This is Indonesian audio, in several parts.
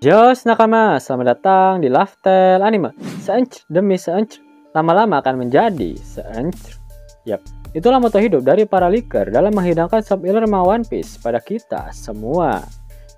Jos nakama, selamat datang di Laftel Anime. Seencer demi seencer, lama-lama akan menjadi seencer. Yap, itulah moto hidup dari para leaker dalam menghidangkan shop e-learning One Piece pada kita semua.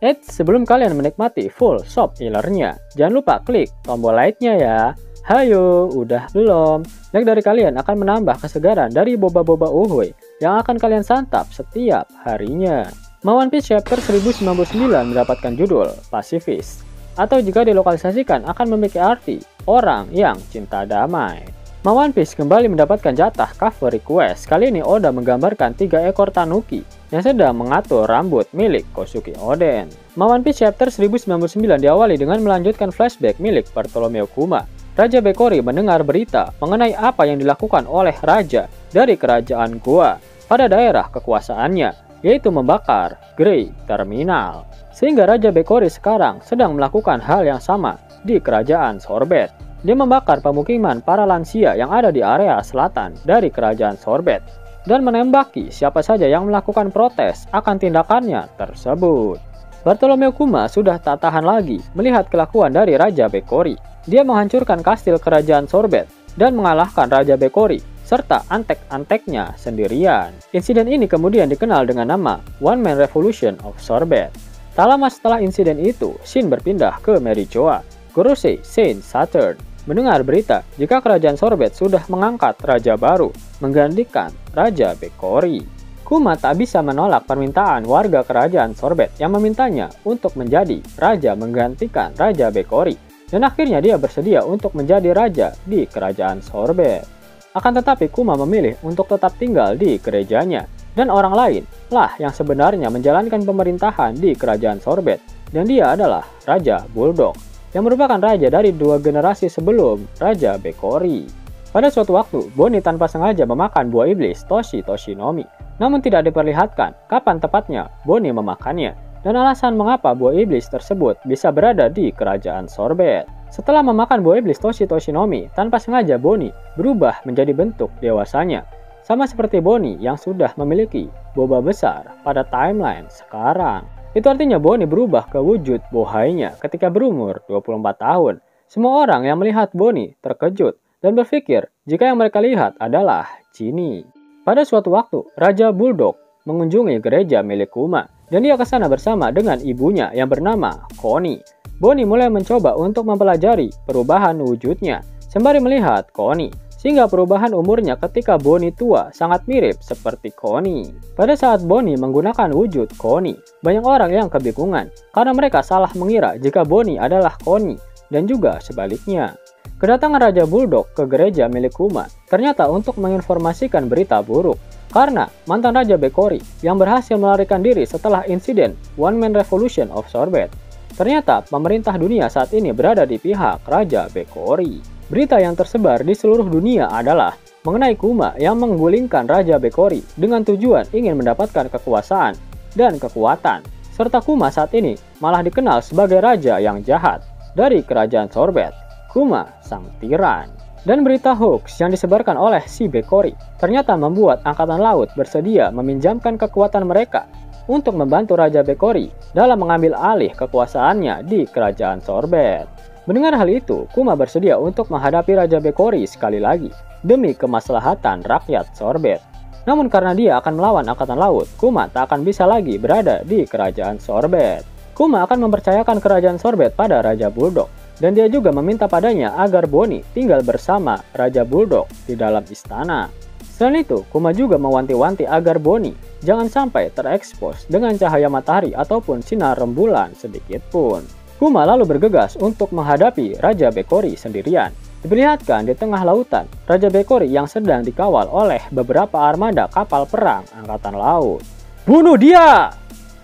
Sebelum kalian menikmati full shop e-learningnya, jangan lupa klik tombol like-nya ya. Hayo, udah belum? Like dari kalian akan menambah kesegaran dari boba-boba uhuy yang akan kalian santap setiap harinya. One Piece Chapter 1099 mendapatkan judul Pasifis, atau jika dilokalisasikan akan memiliki arti orang yang cinta damai. One Piece kembali mendapatkan jatah cover request. Kali ini Oda menggambarkan 3 ekor tanuki yang sedang mengatur rambut milik Kosuke Oden. One Piece Chapter 1099 diawali dengan melanjutkan flashback milik Bartolomeo Kuma. Raja Bekori mendengar berita mengenai apa yang dilakukan oleh raja dari kerajaan Gua pada daerah kekuasaannya, yaitu membakar Grey Terminal. Sehingga Raja Bekori sekarang sedang melakukan hal yang sama di kerajaan Sorbet. Dia membakar pemukiman para lansia yang ada di area selatan dari kerajaan Sorbet dan menembaki siapa saja yang melakukan protes akan tindakannya tersebut. Bartolomeo Kuma sudah tak tahan lagi melihat kelakuan dari Raja Bekori. Dia menghancurkan kastil kerajaan Sorbet dan mengalahkan Raja Bekori serta antek-anteknya sendirian. Insiden ini kemudian dikenal dengan nama One Man Revolution of Sorbet. Tak lama setelah insiden itu, Shin berpindah ke Merichoa. Gorosei Saint Saturn mendengar berita jika kerajaan Sorbet sudah mengangkat raja baru menggantikan Raja Bekori. Kuma tak bisa menolak permintaan warga kerajaan Sorbet yang memintanya untuk menjadi raja menggantikan Raja Bekori, dan akhirnya dia bersedia untuk menjadi raja di kerajaan Sorbet. Akan tetapi Kuma memilih untuk tetap tinggal di gerejanya, dan orang lain lah yang sebenarnya menjalankan pemerintahan di kerajaan Sorbet, dan dia adalah Raja Bulldog yang merupakan raja dari 2 generasi sebelum Raja Bekori. Pada suatu waktu, Bonnie tanpa sengaja memakan buah iblis Toshi Toshinomi, namun tidak diperlihatkan kapan tepatnya Bonnie memakannya dan alasan mengapa buah iblis tersebut bisa berada di kerajaan Sorbet. Setelah memakan buah iblis Toshi Toshinomi, tanpa sengaja Bonnie berubah menjadi bentuk dewasanya, sama seperti Bonnie yang sudah memiliki boba besar pada timeline sekarang. Itu artinya Bonnie berubah ke wujud bohainya ketika berumur 24 tahun. Semua orang yang melihat Bonnie terkejut dan berpikir jika yang mereka lihat adalah Ginny. Pada suatu waktu, Raja Bulldog mengunjungi gereja milik Kuma, dan dia ke sana bersama dengan ibunya yang bernama Connie. Bonnie mulai mencoba untuk mempelajari perubahan wujudnya sembari melihat Connie, sehingga perubahan umurnya ketika Bonnie tua sangat mirip seperti Connie. Pada saat Bonnie menggunakan wujud Connie, banyak orang yang kebingungan karena mereka salah mengira jika Bonnie adalah Connie dan juga sebaliknya. Kedatangan Raja Bulldog ke gereja milik Kuma ternyata untuk menginformasikan berita buruk, karena mantan Raja Bekori yang berhasil melarikan diri setelah insiden One Man Revolution of Sorbet. Ternyata pemerintah dunia saat ini berada di pihak Raja Bekori. Berita yang tersebar di seluruh dunia adalah mengenai Kuma yang menggulingkan Raja Bekori dengan tujuan ingin mendapatkan kekuasaan dan kekuatan. Serta Kuma saat ini malah dikenal sebagai raja yang jahat dari kerajaan Sorbet, Kuma sang tiran. Dan berita hoax yang disebarkan oleh si Bekori ternyata membuat Angkatan Laut bersedia meminjamkan kekuatan mereka untuk membantu Raja Bekori dalam mengambil alih kekuasaannya di kerajaan Sorbet. Mendengar hal itu, Kuma bersedia untuk menghadapi Raja Bekori sekali lagi demi kemaslahatan rakyat Sorbet. Namun karena dia akan melawan Angkatan Laut, Kuma tak akan bisa lagi berada di kerajaan Sorbet. Kuma akan mempercayakan kerajaan Sorbet pada Raja Bulldog, dan dia juga meminta padanya agar Bonnie tinggal bersama Raja Bulldog di dalam istana. Selain itu, Kuma juga mewanti-wanti agar Bonnie jangan sampai terekspos dengan cahaya matahari ataupun sinar rembulan sedikit pun. Kuma lalu bergegas untuk menghadapi Raja Bekori sendirian. Diperlihatkan di tengah lautan, Raja Bekori yang sedang dikawal oleh beberapa armada kapal perang Angkatan Laut. "Bunuh dia!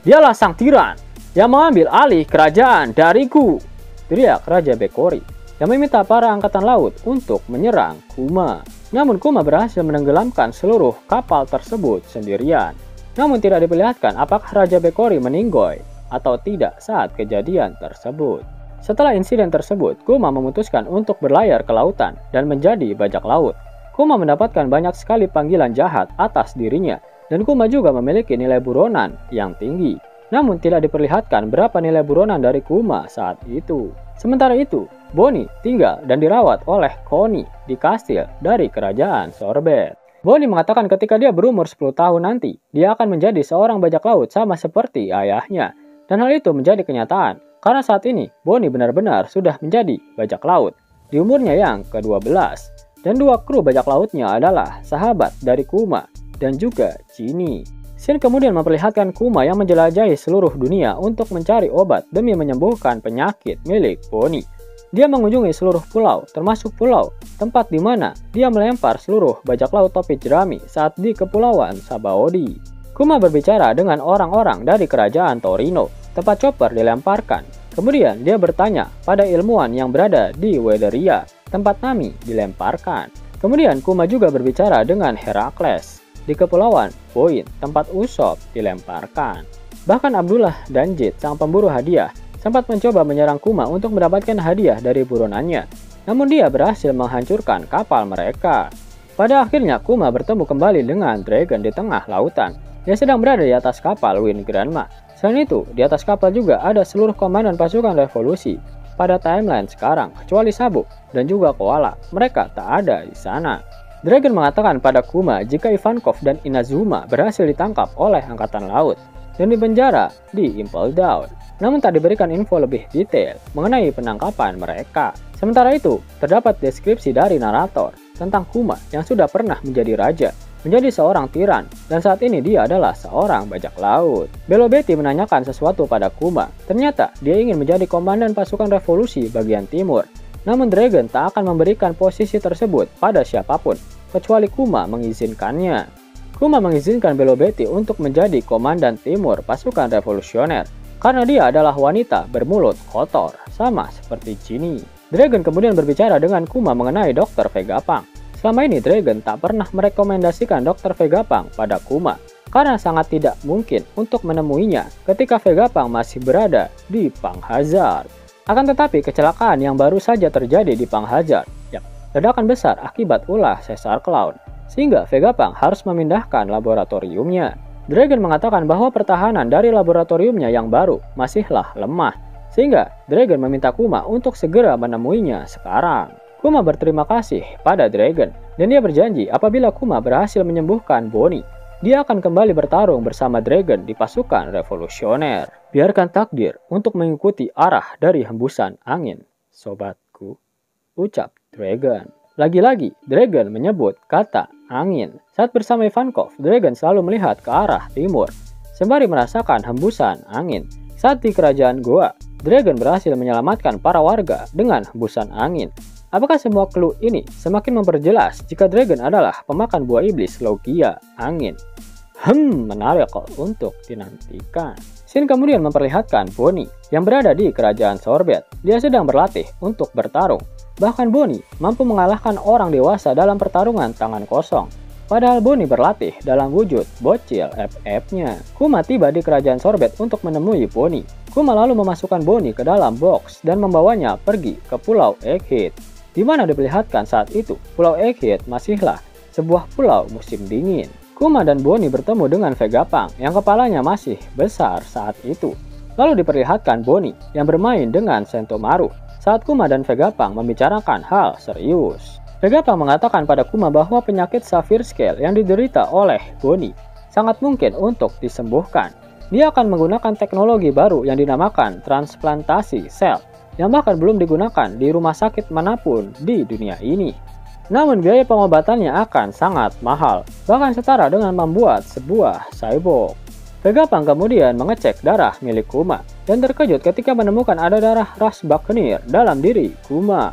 Dialah sang tiran yang mengambil alih kerajaan dariku!" teriak Raja Bekori yang meminta para Angkatan Laut untuk menyerang Kuma. Namun Kuma berhasil menenggelamkan seluruh kapal tersebut sendirian. Namun tidak diperlihatkan apakah Raja Bekori meninggoy atau tidak saat kejadian tersebut. Setelah insiden tersebut, Kuma memutuskan untuk berlayar ke lautan dan menjadi bajak laut. Kuma mendapatkan banyak sekali panggilan jahat atas dirinya, dan Kuma juga memiliki nilai buronan yang tinggi. namun tidak diperlihatkan berapa nilai buronan dari Kuma saat itu. Sementara itu, Bonnie tinggal dan dirawat oleh Connie di kastil dari kerajaan Sorbet. Bonnie mengatakan ketika dia berumur 10 tahun nanti, dia akan menjadi seorang bajak laut sama seperti ayahnya. Dan hal itu menjadi kenyataan, karena saat ini Bonnie benar-benar sudah menjadi bajak laut di umurnya yang ke-12. Dan dua kru bajak lautnya adalah sahabat dari Kuma dan juga Ginny. Scene kemudian memperlihatkan Kuma yang menjelajahi seluruh dunia untuk mencari obat demi menyembuhkan penyakit milik Bonnie. Dia mengunjungi seluruh pulau, termasuk pulau tempat di mana dia melempar seluruh bajak laut topi jerami saat di Kepulauan Sabaody. Kuma berbicara dengan orang-orang dari kerajaan Torino, tempat chopper dilemparkan. Kemudian dia bertanya pada ilmuwan yang berada di Wederia, tempat Nami dilemparkan. Kemudian Kuma juga berbicara dengan Herakles di Kepulauan Point, tempat Usopp dilemparkan. Bahkan Abdullah dan Jid, sang pemburu hadiah, sempat mencoba menyerang Kuma untuk mendapatkan hadiah dari buronannya. Namun dia berhasil menghancurkan kapal mereka. Pada akhirnya Kuma bertemu kembali dengan Dragon di tengah lautan. Dia sedang berada di atas kapal Wind Granma. Selain itu, di atas kapal juga ada seluruh komandan pasukan revolusi. Pada timeline sekarang, kecuali Sabo dan juga Koala, mereka tak ada di sana. Dragon mengatakan pada Kuma jika Ivankov dan Inazuma berhasil ditangkap oleh Angkatan Laut dan dipenjara di Impel Down. Namun tak diberikan info lebih detail mengenai penangkapan mereka. Sementara itu, terdapat deskripsi dari narator tentang Kuma yang sudah pernah menjadi raja, menjadi seorang tiran, dan saat ini dia adalah seorang bajak laut. Belo Betty menanyakan sesuatu pada Kuma. Ternyata dia ingin menjadi komandan pasukan revolusi bagian timur. Namun Dragon tak akan memberikan posisi tersebut pada siapapun, kecuali Kuma mengizinkannya. Kuma mengizinkan Belo Betty untuk menjadi komandan timur pasukan revolusioner, karena dia adalah wanita bermulut kotor, sama seperti Ginny. Dragon kemudian berbicara dengan Kuma mengenai Dr. Vegapunk. Selama ini Dragon tak pernah merekomendasikan Dr. Vegapunk pada Kuma, karena sangat tidak mungkin untuk menemuinya ketika Vegapunk masih berada di Punk Hazard. Akan tetapi kecelakaan yang baru saja terjadi di Punk Hazard, ledakan besar akibat ulah Caesar Clown, sehingga Vegapunk harus memindahkan laboratoriumnya. Dragon mengatakan bahwa pertahanan dari laboratoriumnya yang baru masihlah lemah, sehingga Dragon meminta Kuma untuk segera menemuinya sekarang. Kuma berterima kasih pada Dragon, dan dia berjanji apabila Kuma berhasil menyembuhkan Bonnie, dia akan kembali bertarung bersama Dragon di pasukan revolusioner. Biarkan takdir untuk mengikuti arah dari hembusan angin, sobatku, ucap Dragon. Lagi-lagi, Dragon menyebut kata angin. Saat bersama Ivankov, Dragon selalu melihat ke arah timur, sembari merasakan hembusan angin. Saat di kerajaan Goa, Dragon berhasil menyelamatkan para warga dengan hembusan angin. Apakah semua clue ini semakin memperjelas jika Dragon adalah pemakan buah iblis Logia, angin? Menarik untuk dinantikan. Scene kemudian memperlihatkan Bonnie yang berada di kerajaan Sorbet. Dia sedang berlatih untuk bertarung. Bahkan Bonnie mampu mengalahkan orang dewasa dalam pertarungan tangan kosong. Padahal Bonnie berlatih dalam wujud bocil FF-nya. Kuma tiba di kerajaan Sorbet untuk menemui Bonnie. Kuma lalu memasukkan Bonnie ke dalam box dan membawanya pergi ke Pulau Egghead, di mana diperlihatkan saat itu Pulau Egghead masihlah sebuah pulau musim dingin. Kuma dan Bonnie bertemu dengan Vegapunk yang kepalanya masih besar saat itu. Lalu diperlihatkan Bonnie yang bermain dengan Sentomaru saat Kuma dan Vegapunk membicarakan hal serius. Vegapunk mengatakan pada Kuma bahwa penyakit Sapphire Scale yang diderita oleh Bonnie sangat mungkin untuk disembuhkan. Dia akan menggunakan teknologi baru yang dinamakan transplantasi sel, yang bahkan belum digunakan di rumah sakit manapun di dunia ini. Namun biaya pengobatannya akan sangat mahal, bahkan setara dengan membuat sebuah cyborg. Vegapunk kemudian mengecek darah milik Kuma, dan terkejut ketika menemukan ada darah ras Buccaneer dalam diri Kuma.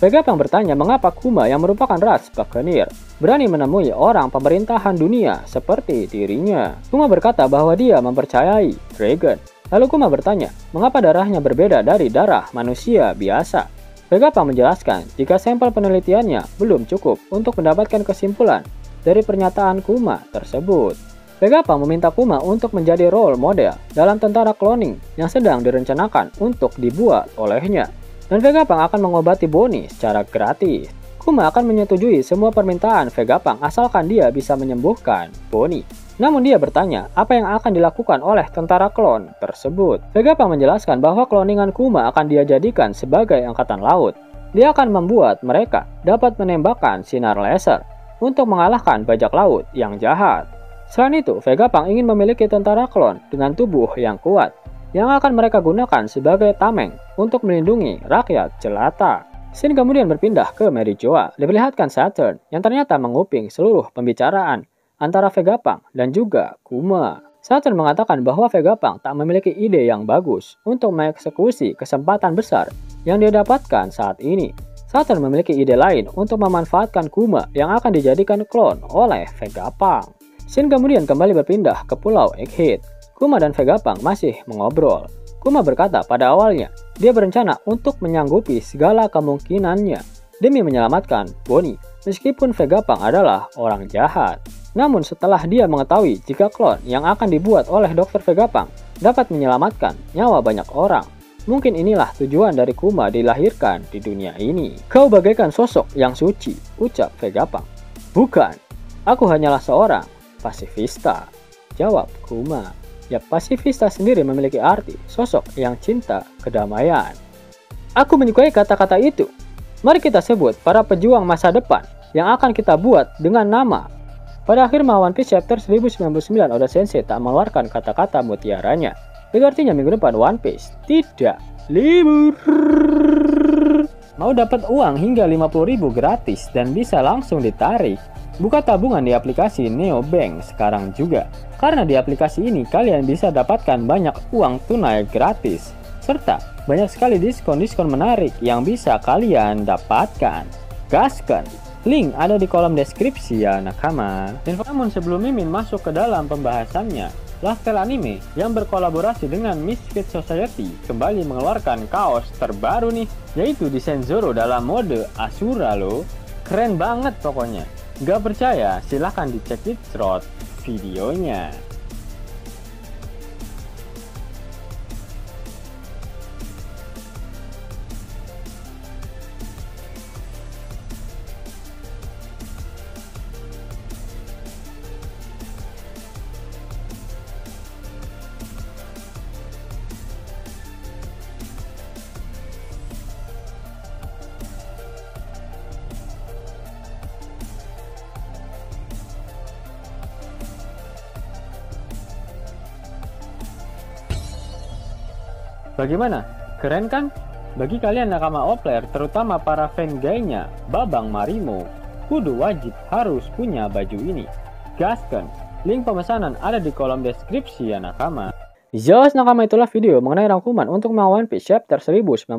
Vegapunk bertanya mengapa Kuma yang merupakan ras Buccaneer berani menemui orang pemerintahan dunia seperti dirinya. Kuma berkata bahwa dia mempercayai Dragon. Lalu Kuma bertanya mengapa darahnya berbeda dari darah manusia biasa. Vegapunk menjelaskan jika sampel penelitiannya belum cukup untuk mendapatkan kesimpulan dari pernyataan Kuma tersebut. Vegapunk meminta Kuma untuk menjadi role model dalam tentara cloning yang sedang direncanakan untuk dibuat olehnya. Dan Vegapunk akan mengobati Bonnie secara gratis. Kuma akan menyetujui semua permintaan Vegapunk asalkan dia bisa menyembuhkan Bonnie. Namun dia bertanya apa yang akan dilakukan oleh tentara klon tersebut. Vegapunk menjelaskan bahwa kloningan Kuma akan dia jadikan sebagai angkatan laut. Dia akan membuat mereka dapat menembakkan sinar laser untuk mengalahkan bajak laut yang jahat. Selain itu, Vegapunk ingin memiliki tentara klon dengan tubuh yang kuat, yang akan mereka gunakan sebagai tameng untuk melindungi rakyat jelata. Scene kemudian berpindah ke Merijoa, diperlihatkan Saturn yang ternyata menguping seluruh pembicaraan antara Vegapunk dan juga Kuma. Saturn mengatakan bahwa Vegapunk tak memiliki ide yang bagus untuk mengeksekusi kesempatan besar yang dia dapatkan saat ini. Saturn memiliki ide lain untuk memanfaatkan Kuma yang akan dijadikan klon oleh Vegapunk. Scene kemudian kembali berpindah ke Pulau Egghead. Kuma dan Vegapunk masih mengobrol. Kuma berkata pada awalnya dia berencana untuk menyanggupi segala kemungkinannya demi menyelamatkan Bonnie meskipun Vegapunk adalah orang jahat. Namun setelah dia mengetahui jika klon yang akan dibuat oleh Dr. Vegapunk dapat menyelamatkan nyawa banyak orang, mungkin inilah tujuan dari Kuma dilahirkan di dunia ini. Kau bagaikan sosok yang suci, ucap Vegapunk. Bukan, aku hanyalah seorang pasifista, jawab Kuma. Ya, pasifista sendiri memiliki arti sosok yang cinta kedamaian. Aku menyukai kata-kata itu. Mari kita sebut para pejuang masa depan yang akan kita buat dengan nama. Pada akhir One Piece chapter 1099, Oda Sensei tak mengeluarkan kata-kata mutiaranya. Itu artinya minggu depan One Piece tidak libur. Mau dapat uang hingga 50.000 gratis dan bisa langsung ditarik? Buka tabungan di aplikasi Neobank sekarang juga. Karena di aplikasi ini kalian bisa dapatkan banyak uang tunai gratis. Serta banyak sekali diskon-diskon menarik yang bisa kalian dapatkan. Gaskan! Link ada di kolom deskripsi ya nakama. Namun sebelum Mimin masuk ke dalam pembahasannya, Lifestyle Anime yang berkolaborasi dengan Misfit Society kembali mengeluarkan kaos terbaru nih, yaitu desain Zoro dalam mode Asura loh. Keren banget pokoknya. Gak percaya? Silahkan dicek di thread videonya. Bagaimana? Keren kan? Bagi kalian nakama Opler, terutama para fan gaynya Babang Marimo, kudu wajib harus punya baju ini. Gaskan! Link pemesanan ada di kolom deskripsi ya nakama. Jos nakama, itulah video mengenai rangkuman untuk One Piece chapter 1099.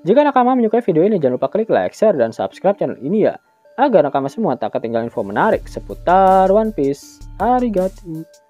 Jika nakama menyukai video ini, jangan lupa klik like, share, dan subscribe channel ini ya, agar nakama semua tak ketinggalan info menarik seputar One Piece. Arigatou.